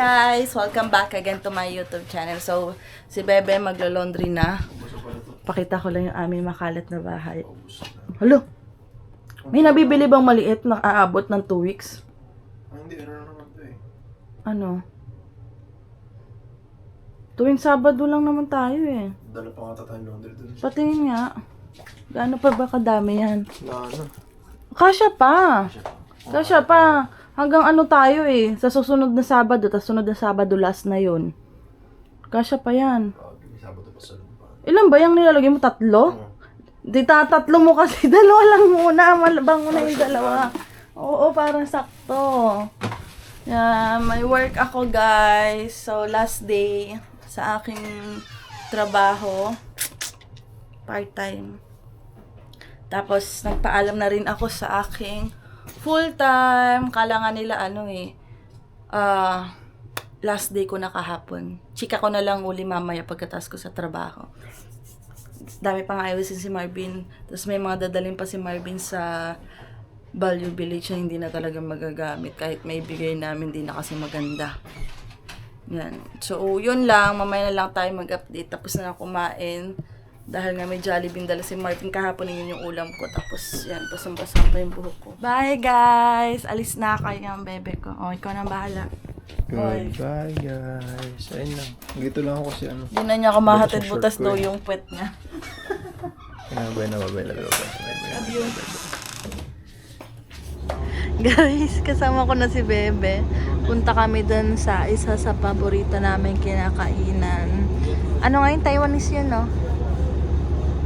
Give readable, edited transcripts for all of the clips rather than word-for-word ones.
guys! Welcome back again to my YouTube channel. So, si Bebe maglo-laundry na. Pakita ko lang yung aming makalat na bahay. Halo! May nabibili bang maliit na aabot ng 2 weeks? Hindi, ano naman to eh. Ano? Tuwing Sabado lang naman tayo eh. Dala pa nga tayong laundry dun. Patingin nga. Gaano pa ba kadami yan? Na ano? Kasya pa! Kasya pa! Hanggang ano tayo eh. Sa susunod na Sabado, tas sunod na Sabado last na yun. Kasya pa yan. May Sabado pa sa lumpa. Ilan ba yung nilalagay mo? 3? Di tatatlo mo kasi. 2 lang muna. Malabang mo na yung 2. Oo, parang sakto. Yeah, may work ako guys. So, last day sa aking trabaho. Part-time. Tapos, nagpaalam na rin ako sa aking full-time. Kala nga nila last day ko na kahapon. Chika ko na lang uli mamaya pagkatapos ko sa trabaho. Dami pang ayusin si Marvin. Tapos may mga dadalhin pa si Marvin sa Value Village na hindi na talaga magagamit. Kahit may bigay namin, hindi na kasi maganda. Yan. So, yun lang. Mamaya na lang tayo mag-update. Tapos na kumain. Dahil nga may Jollibee dala si Martin kahapon, yun yung ulam ko. Tapos, yan, basang-basang pa yung buhok ko. Bye, guys! Alis na kayo ng bebe ko. O, ikaw na bahala. Goodbye guys. Ayun lang. Dito lang ako kasi ano. Hindi na niya ako mahatid, Short butas ko daw eh. yung puwet niya. Babay na. Love you. Guys, kasama ko na si Bebe. Punta kami dun sa isa sa paborito namin kinakainan. Ano nga yung Taiwanese yun, no?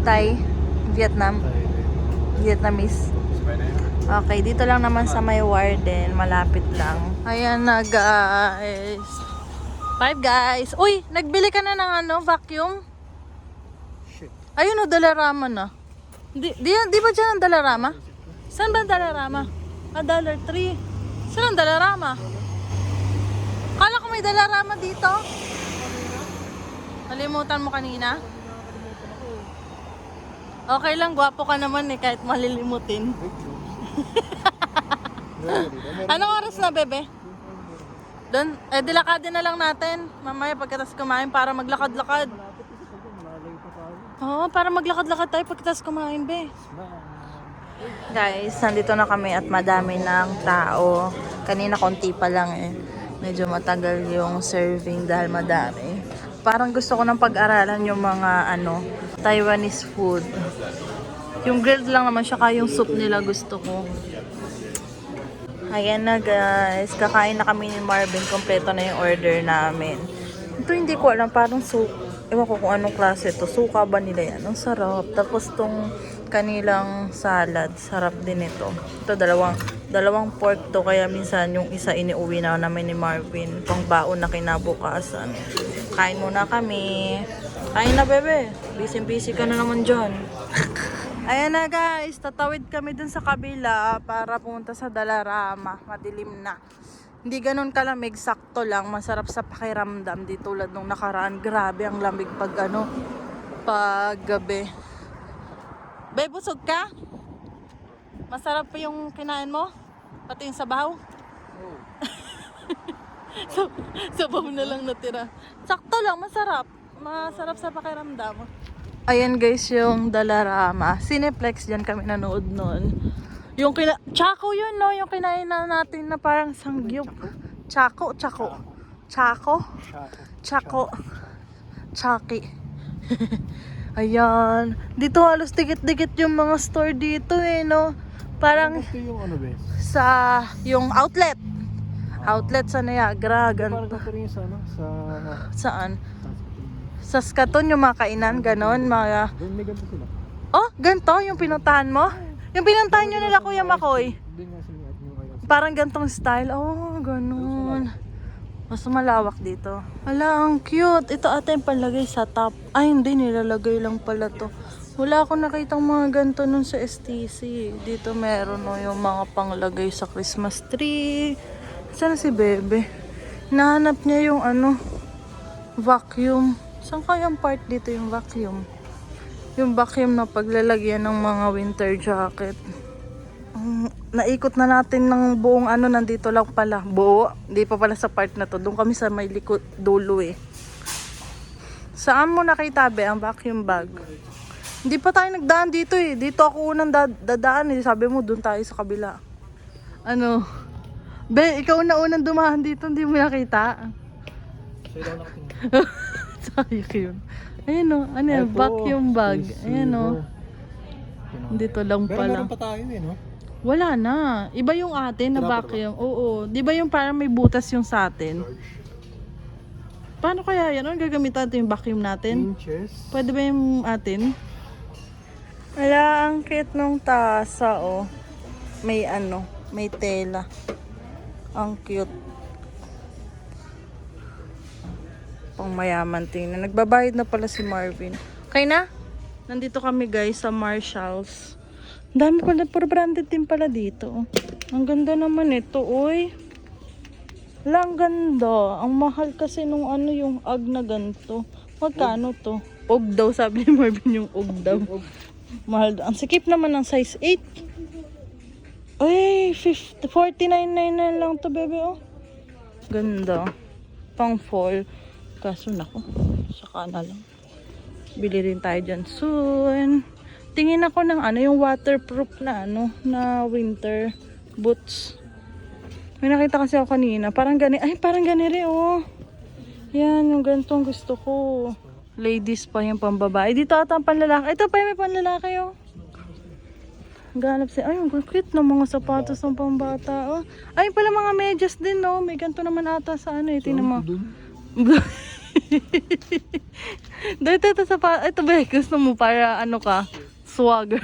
Thai? Vietnamese. Okay, dito lang naman sa may Warden. Malapit lang. Ayan na, guys. 5 guys. Uy, nagbili ka na ng vacuum? Shit. Ayun o, Dalarama na. Di ba dyan ang Dalarama? Saan ba ang Dalarama? $1.03. Saan ang Dalarama? Kala ko may Dalarama dito. Nalimutan mo kanina? Okay lang, gwapo ka naman eh, kahit malilimutin. Anong oras na, Bebe? Doon, dilakadin na lang natin. Mamaya pagkatas kumain para maglakad-lakad. Oo, para maglakad-lakad tayo pagkatas kumain, Be. Guys, nandito na kami at madami ng tao. Kanina konti pa lang eh. Medyo matagal yung serving dahil madami. Parang gusto ko ng pag-aralan yung mga Taiwanese food. Yung grilled lang naman siya, kaya yung soup nila gusto ko. Ayan na guys, kakain na kami ni Marvin. Kompleto na yung order namin. Ito hindi ko alam, parang ewan ko kung anong klase to. Suka ba nila yan? Ang sarap. Tapos tong kanilang salad, sarap din ito. Ito dalawang pork to, kaya minsan yung isa iniuwi na namin ni Marvin pang baon na kinabukasan. Kain muna kami. Kain na, Bebe. Busy ka na naman dyan. Ayan na guys, tatawid kami dun sa kabila para pumunta sa Dalarama. Madilim na. Hindi ganun kalamig, sakto lang. Masarap sa pakiramdam. Di tulad nung nakaraan. Grabe ang lamig pag gabi. Be, busog ka? Masarap pa yung kinain mo? Pati yung sabaw? Sabaw na lang natira. Sakto lang, masarap. Masarap sa pakiramdam. Ayan guys, yung Dalarama. Cineplex dyan kami nanood noon. Yung Chaco yun, no? Yung kinain na natin na parang sangyup. Chaco. Chaki. Ayan. Dito halos dikit-dikit yung mga store dito eh, no? Parang Ito yung be? yung outlet. Outlet sa Niagara. Parang Ganito. ito rin sa Saan? Sa Skaton yung mga kainan, ganon, mga... Doon may ganito sila. Oh, ganito yung pinuntahan mo? Yung pinuntahan nyo nila Kuya Makoy? Doon nga sila yung Parang gantong style. Oh, ganon. Mas malawak dito. Ala, ang cute. Ito ata yung panlagay sa top. Ay, hindi. Nilalagay lang pala to. Wala akong nakitang mga ganito nun sa STC. Dito meron yung mga panglagay sa Christmas tree. Saan si Bebe? Nahanap niya yung vacuum. Saan kayang part dito yung vacuum? Yung vacuum na paglalagyan ng mga winter jacket. Naikot na natin ng buong ano, nandito lang pala. Buo, hindi pa pala sa part na to. Doon kami sa may likod, dulo eh. Saan mo nakita be ang vacuum bag? Hindi pa tayo nagdaan dito eh. Dito ako unang dadaan eh. Sabi mo doon tayo sa kabila. Ano? Be, ikaw na unang dumahan dito, hindi mo nakita? Sayang yun. Ayun o, ano yan, vacuum bag. Ayun o. Dito lang Pero pala. meron pa tayo eh, no? Wala na. Iba yung atin na vacuum. Oo. Di ba yung parang may butas yung sa atin? Paano kaya yan? Ano gagamitan natin yung vacuum natin? Inches. Pwede ba yung atin? Wala, ang cute nung tasa, oh. May ano, may tela. Ang cute. Pang mayaman tingnan. Nagbabayad na pala si Marvin. Okay na? Nandito kami guys sa Marshalls. Ang dami pala, puro branded din pala dito. Ang ganda naman ito, uy. Wala, ang ganda. Ang mahal kasi nung ano yung UGG na ganito. Magkano to? UGG daw, sabi ni Marvin yung UGG daw. Mahal daw. Ang sikip naman ng size 8. Ay, 49.99 lang to, bebe, oh. Ganda. Pang fall. Kaso nako, saka na lang. Bili rin tayo dyan soon. Tingin ako ng ano, yung waterproof na ano, na winter boots. May nakita kasi ako kanina. Parang gani, ay parang gani rin, oh. Yan, yung ganitong gusto ko. Ladies pa yung pambabae. Dito ata ang panlalaki. Ito pa yung may panlalaki, oh. Ganap siya. Ay, ang cute ng mga sapatos ng pambata, oh. Ay, pala mga medyas din, no. May ganito naman ata sa ano, eh. Tingnan mo. Ito sapatos. Ito ba, gusto mo para ano ka? Swagger.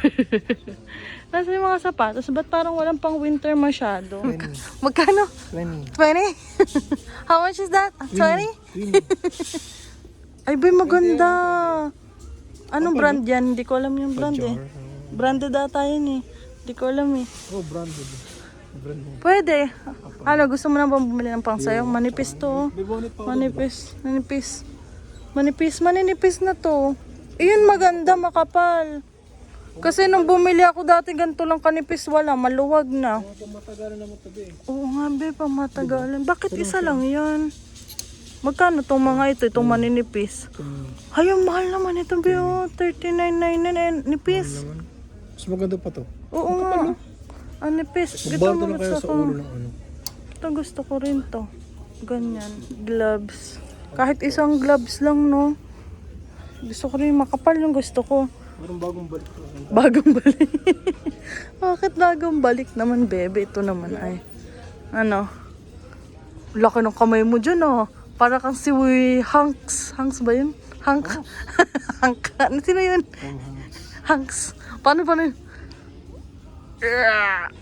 Nasa yung mga sapatos. Ba't parang walang pang winter masyado? 20. Magkano? 20. 20? How much is that? 20? Ay, boy, maganda. Anong brand yan? Hindi ko alam yung brand eh. Branded ata yun eh. Hindi ko alam eh. Oh, branded. Branded. Pwede. Ano, gusto mo na bang bumili ng pang sayo? Manipis to. Oh. Bibonit pa ako. Manipis. Manipis. Manipis. Maninipis na to. Iyon maganda, makapal. Kasi nung bumili ako dati, ganito lang kanipis, wala. Maluwag na. Pamatagal naman tabi eh. Oo nga, be. Pamatagalan. Bakit isa lang yan? Magkano tong mga ito? Itong maninipis. Ay, ang mahal naman ito, be. Oh, 39.99 nipis. Mas maganda pa to. Oo nga. Ang nipis. Ito Bardo na mga kaya gusto sa ko. ulo ng ano. Ito gusto ko rin to. Ganyan. Gloves. Kahit isang gloves lang, no? Gusto ko rin makapal yung gusto ko. Parang bagong balik ko. Bagong balik. Bakit bagong balik naman, bebe? Ito naman ay. Ano? Laki ng kamay mo dyan, oh. Para kang si Hanks. Hanks ba yun? Hank? Hank. Ano sino yun? Hanks. Paano yun?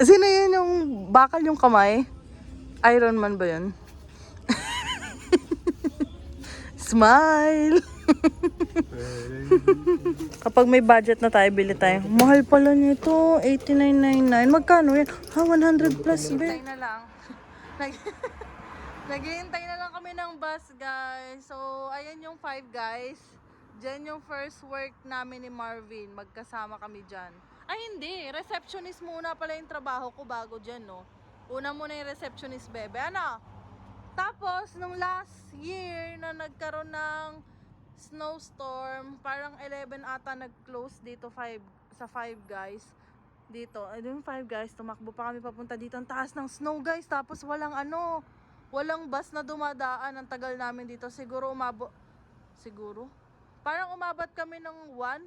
Sino yun yung bakal yung kamay? Iron Man ba yun? Smile! Kapag may budget na tayo, bili tayo. Mahal pala nito, 89.99. Magkano yan? Ha, 100 plus, be. Hintay na lang. Naghihintay na lang kami ng bus, guys. So, ayan yung 5 guys. Diyan yung first work namin ni Marvin. Magkasama kami dyan. Ay, hindi. Receptionist muna pala yung trabaho ko bago dyan, no? Una muna yung receptionist, bebe. Ano? Tapos, nung last year na nagkaroon ng snowstorm, parang 11 ata nag-close dito sa 5 guys. Dito, yung 5 guys, tumakbo pa kami papunta dito. Ang taas ng snow, guys. Tapos walang walang bus na dumadaan. Ang tagal namin dito. Siguro parang umabat kami ng 1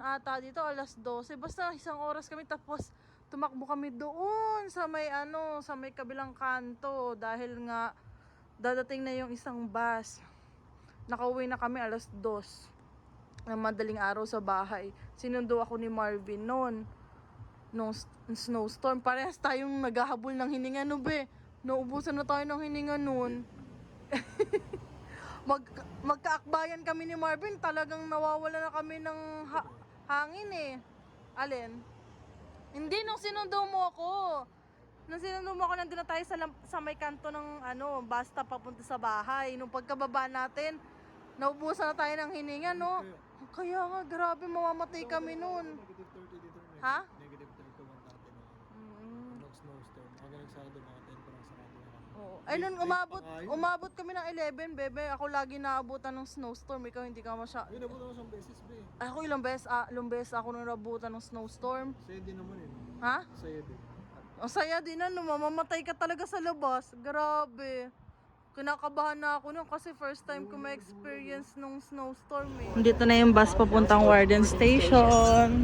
ata dito, alas 12. Basta isang oras kami, tapos tumakbo kami doon sa may kabilang kanto dahil nga dadating na yung isang bus. Nakauwi na kami alas 2 ng madaling araw sa bahay. Sinundo ako ni Marvin noon nung snowstorm. Parehas tayong naghahabol ng hininga, no be. Naubusan na tayo ng hininga noon. Magkaakbayan kami ni Marvin, talagang nawawala na kami ng hangin eh. Alin? Hindi, nung sinundo mo ako. Nandun na tayo sa may kanto ng bus stop papunta sa bahay. Nung pagkababa natin, naubusan na tayo ng hininga, no? Kaya nga, grabe, mamamatay kami noon. Ha? Oo. Ay, nun umabot kami ng 11, bebe. Ako lagi naabutan ng snowstorm. Ikaw hindi ka masya... Ay, nabot ako isang beses, be. Ay, ako ilang beses ako nung nabutan ng snowstorm. Sa'yo din naman eh. Ha? Sa'yo din. Ang saya din ano, mamamatay ka talaga sa labas. Grabe. Kinakabahan na ako nun kasi first time ko ma-experience nung snowstorm eh. Dito na yung bus papuntang Warden Station.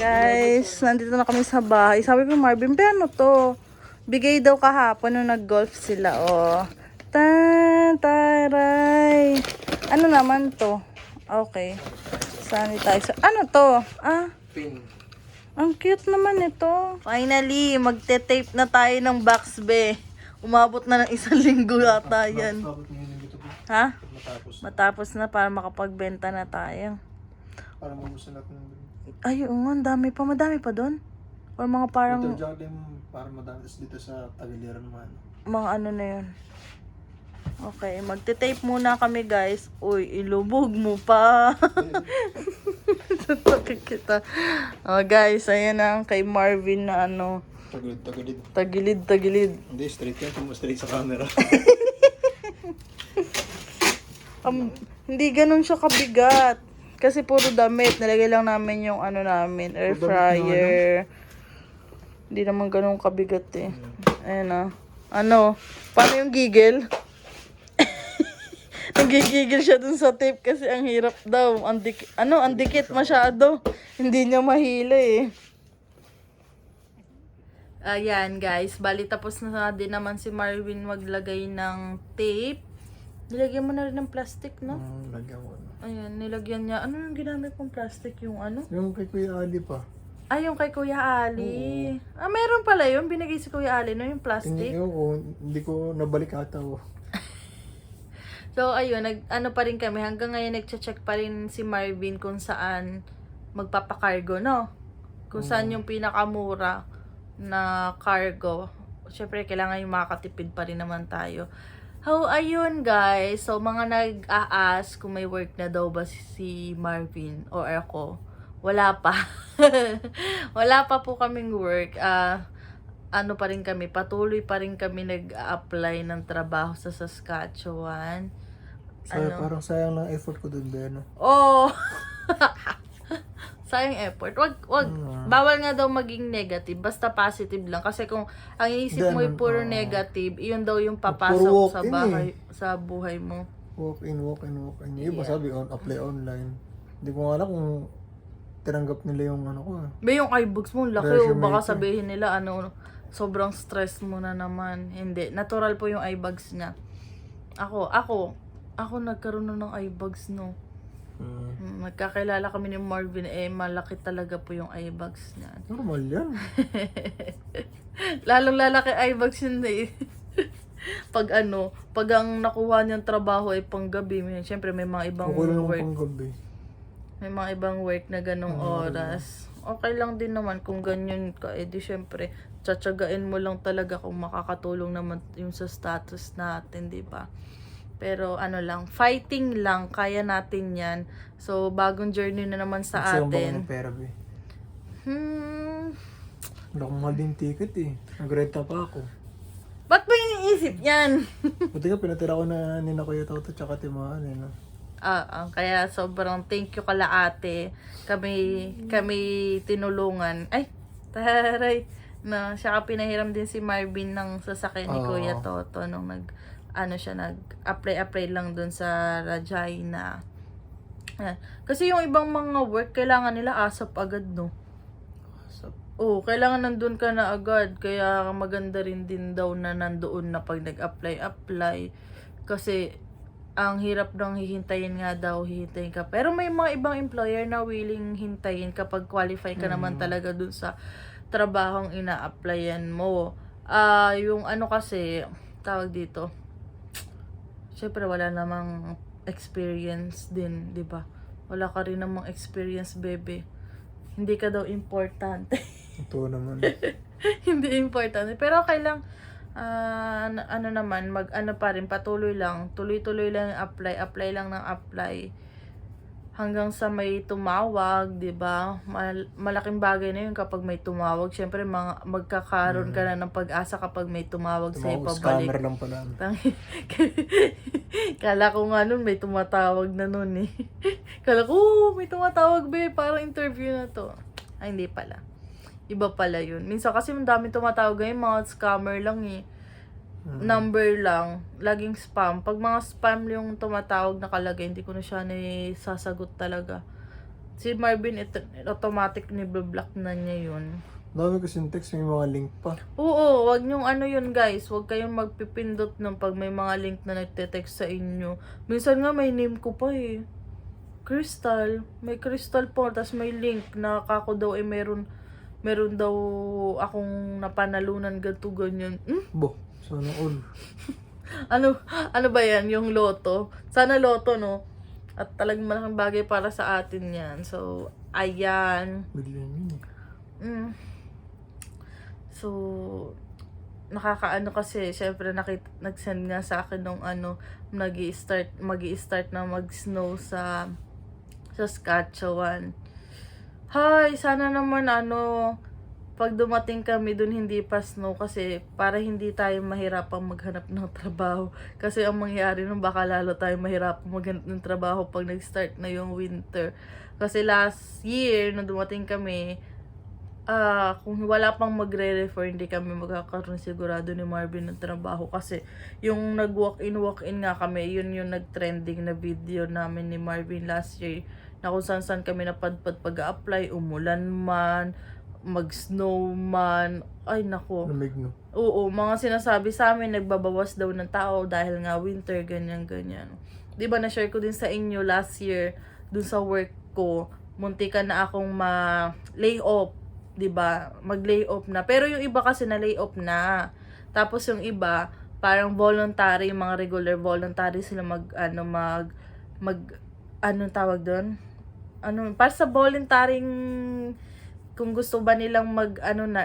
Guys, nandito na kami sa bahay. Sabi ko, Marvin, ano to? Bigay daw kahapon nung nag-golf sila, oh. Taray. Ano naman to? Okay. Sanitizer. Ano to? Ah, Pin. ang cute naman ito. Finally, magte-tape na tayo ng box, be. Umabot na ng 1 linggo yata yan. Tapos ngayon dito, be. Ha? Matapos. Matapos na para makapagbenta na tayo. Para mabusan natin ng Ay, oo nga, ang dami pa. Madami pa doon? Or mga parang, Ito Jordan, para madami dito sa Tagiliran naman. mga ano na yun. Okay, magte-tape muna kami, guys. Uy, ilubog mo pa. Sakit kita. Oh, guys, ayan na kay Marvin na ano. Tagilid. Tagilid. Hindi, straight yan. Tumo straight sa camera. Hindi ganun siya kabigat. Kasi puro damit. Nilagay lang namin yung ano namin, air fryer. Hindi naman ganun kabigat eh. Ayan na. Ano? Paano yung gigil? Nagigigil siya dun sa tape kasi ang hirap daw. Ang dikit masyado. Hindi niya mahila eh. Ayan guys, bali tapos na din naman si Marvin maglagay ng tape. Nilagyan mo na rin ng plastic, no? Lagyan ko. Ayan, nilagyan niya. Ano yung ginamit kong plastic? Yung ano? Yung kay Kuya Ali pa. Ay, yung kay Kuya Ali. Ah, meron pala yun. Binigay si Kuya Ali, no? Yung plastic. Hindi ko nabalik ata ko. So, ayun, ano pa rin kami. Hanggang ngayon, nagche-check pa rin si Marvin kung saan magpapakargo, no? Kung saan yung pinakamura na cargo. Siyempre, kailangan yung makakatipid pa rin naman tayo. How, ayun guys. So, mga nag-a-ask kung may work na daw ba si Marvin or ako. Wala pa. Wala pa po kaming work. Ano pa rin kami, patuloy pa rin kami nag-apply ng trabaho sa Saskatchewan. Parang sayang lang effort ko dun, Ben. Oh! Sayang effort. Wag. Bawal nga daw maging negative. Basta positive lang. Kasi kung ang iisip mo ay puro negative, iyon daw yung papasok sa bahay, sa buhay mo. Walk in. Yung iba sabi, apply online. Hindi ko nga alam kung tinanggap nila yung ano ko. Ba yung iBooks mo, laki o Resume baka ko. sabihin nila sobrang stress mo na naman. Hindi. Natural po yung iBags niya. Ako nagkaroon na ng iBags, no. Nagkakilala kami ni Marvin, malaki talaga po yung iBags niya. Normal yan. Lalong lalaki iBags yun eh. pag ang nakuha niyang trabaho ay panggabi, siyempre may mga ibang Okay lang work. panggabi. May mga ibang work na ganong oras. Okay lang din naman kung ganyan ka. Di syempre, tsatsagain mo lang talaga kung makakatulong naman yung sa status natin, di ba? Pero lang, fighting lang, kaya natin yan. So, bagong journey na naman sa Gusto yung atin. ng pera, be. Wala akong mahal din ticket eh. Nagrenta pa ako. Ba't ba iniisip yan? Buti nga, pinatira ko na nina Kuya Toto tsaka Timaan eh, no? Kaya sobrang thank you kala ate. Kami tinulungan. Ay, taray. Na, siya pinahiram din si Marvin ng sasakyan ni Kuya Toto nung nag-apply lang dun sa Regina. Kasi yung ibang mga work, kailangan nila ASAP agad, no? Oo, kailangan nandun ka na agad. Kaya maganda rin din daw na nandoon na pag nag-apply. Kasi ang hirap nang hihintayin ka. Pero may mga ibang employer na willing hintayin kapag qualify ka naman talaga dun sa trabahong ina-applyan mo. Yung kasi, tawag dito, syempre wala namang experience din, di ba? Wala ka rin namang experience, bebe. Hindi ka daw importante. Ito naman. Hindi importante. Pero okay lang. Pa rin, patuloy lang. Tuloy-tuloy lang yung apply. Apply lang ng apply. hanggang sa may tumawag, 'di ba? Malaking bagay na 'yun kapag may tumawag. Syempre magkakaroon ka na ng pag-asa kapag may tumawag sa Tumawag, pabalik. scammer lang pala. Kala ko nga nun may tumatawag na nun eh. Kala ko, "Oh, may tumatawag be, parang interview na to." Ay, hindi pala. Iba pala yun. Minsan kasi ang dami tumatawag ngayon, mga scammer lang eh. Number lang, laging spam. Pag mga spam yung tumatawag nakalagay, hindi ko na siya sasagot talaga. Si Marvin, automatic ni-block na niya yun. Dami kasing text, may mga link pa. Oo, wag niyong ano yun guys, wag kayong magpipindot nung pag may mga link na nagte-text sa inyo. Minsan nga may name ko pa eh. Crystal, may Crystal po, tas may link na kako daw eh meron daw akong napanalunan ganto ganyan. Bo, sana all. Ano ba yan? Yung loto? Sana loto, no? At talagang malaking bagay para sa atin yan. So, ayan. Bigla yun eh. So, nakakaano kasi, syempre nag-send nga sa akin nung magi-start na mag-snow sa Saskatchewan. Hi, sana naman pag dumating kami dun hindi pa snow kasi para hindi tayo mahirapang maghanap ng trabaho. Kasi ang mangyayari nun baka lalo tayo mahirapang maghanap ng trabaho pag nag-start na yung winter. Kasi last year, nung dumating kami, kung wala pang magre-refer, hindi kami magkakaroon sigurado ni Marvin ng trabaho. Kasi yung nag-walk-in nga kami, yun yung nag-trending na video namin ni Marvin last year. Na kung saan kami napadpad pag-a-apply, umulan man, mag-snow man, ay nako. Lamig no. Oo, mga sinasabi sa amin, nagbabawas daw ng tao dahil nga winter, ganyan. Di ba na-share ko din sa inyo last year, dun sa work ko, muntikan na akong ma-lay off, di ba? Mag-lay off na. Pero yung iba kasi na-lay off na. Tapos yung iba, parang voluntary, yung mga regular voluntary sila anong tawag doon? Para sa voluntarying, kung gusto ba nilang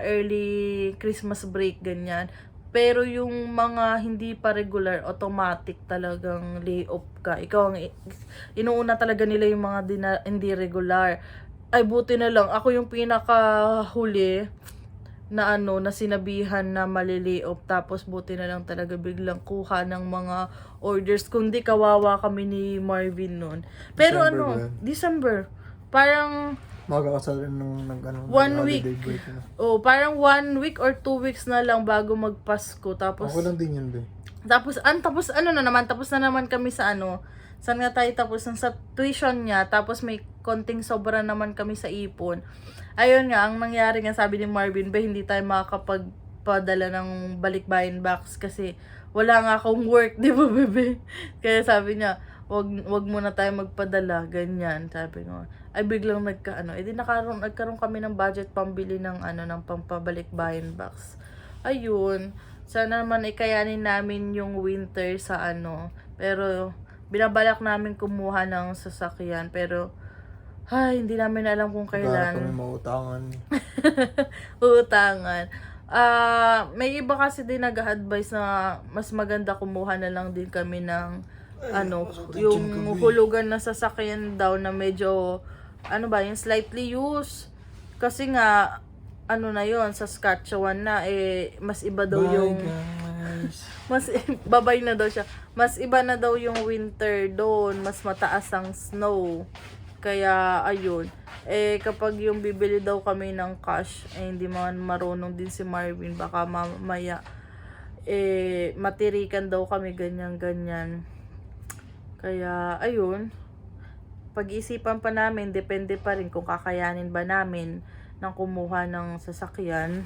early Christmas break, ganyan. Pero yung mga hindi pa regular, automatic talagang lay off ka. Ikaw ang inuuna talaga nila yung mga hindi regular. Ay, buti na lang. Ako yung pinakahuli na na sinabihan na mali-lay off. Tapos buti na lang talaga biglang kuha ng mga orders. Kundi kawawa kami ni Marvin nun. Pero December. Parang Magkakasal ng 1 week. Break na. Oh, parang 1 week or 2 weeks na lang bago magpasko. Tapos Ako lang din yun, be. tapos na naman kami sa saan nga tayo tapos sa tuition niya, tapos may konting sobra naman kami sa ipon. Ayun nga, ang nangyari nga sabi ni Marvin, ba hindi tayo makakapagpadala ng balikbayan box kasi wala nga akong work, di ba bebe? Kaya sabi niya, wag muna tayo magpadala, ganyan. Sabi ko, ay biglang nagkaroon kami ng budget pambili ng ng pampabalikbayan box. Ayun, sana naman ikayanin namin yung winter sa pero binabalak namin kumuha ng sasakyan, pero hindi namin alam kung Kaya kami kailan. mautangan. Utangan. May iba kasi din nag-advise na mas maganda kumuha na lang din kami ng yung hulugan na sasakyan daw na medyo yung slightly used. Kasi nga na yon, Saskatchewan na mas iba daw yung guys. babay na daw siya. Mas iba na daw yung winter doon, mas mataas ang snow. Kaya ayun, kapag yung bibili daw kami ng cash, hindi man marunong din si Marvin, baka mamaya matirikan daw kami ganyan. Kaya ayun, pag-isipan pa namin, depende pa rin kung kakayanin ba namin ng kumuha ng sasakyan.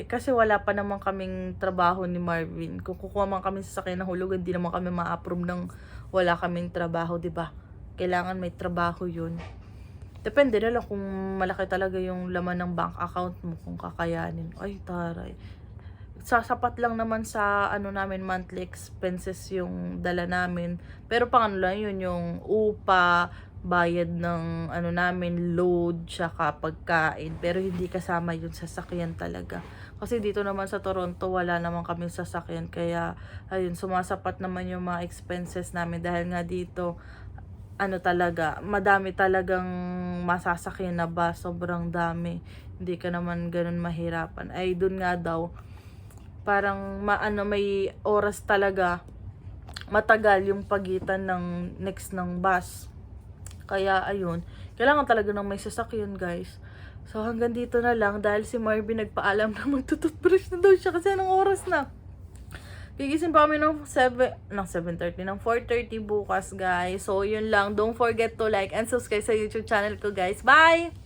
Kasi wala pa naman kaming trabaho ni Marvin. Kung kukuha man kami sasakyan ng hulugan, hindi naman kami ma-approve ng wala kaming trabaho, di ba? Kailangan may trabaho yun. Depende na lang kung malaki talaga yung laman ng bank account mo, kung kakayanin. Ay, taray. Sapat lang naman sa namin monthly expenses yung dala namin. Pero lang yun, yung upa, bayad ng ano namin, load, tsaka pagkain. Pero hindi kasama yun sa sasakyan talaga. Kasi dito naman sa Toronto, wala naman kaming sasakyan. Kaya, ayun, sumasapat naman yung mga expenses namin. Dahil nga dito, ano talaga, madami talagang masasakyan na bus. Sobrang dami. Hindi ka naman ganun mahirapan. Ay, dun nga daw, parang may oras talaga, matagal yung pagitan ng next ng bus. Kaya ayun, kailangan talaga ng may sasakyan, guys. So hanggang dito na lang dahil si Marvin nagpaalam na magtututbrush na daw siya kasi anong oras na. Gigising pa kami ng 7:30, ng 4:30 bukas, guys. So yun lang, don't forget to like and subscribe sa YouTube channel ko, guys. Bye!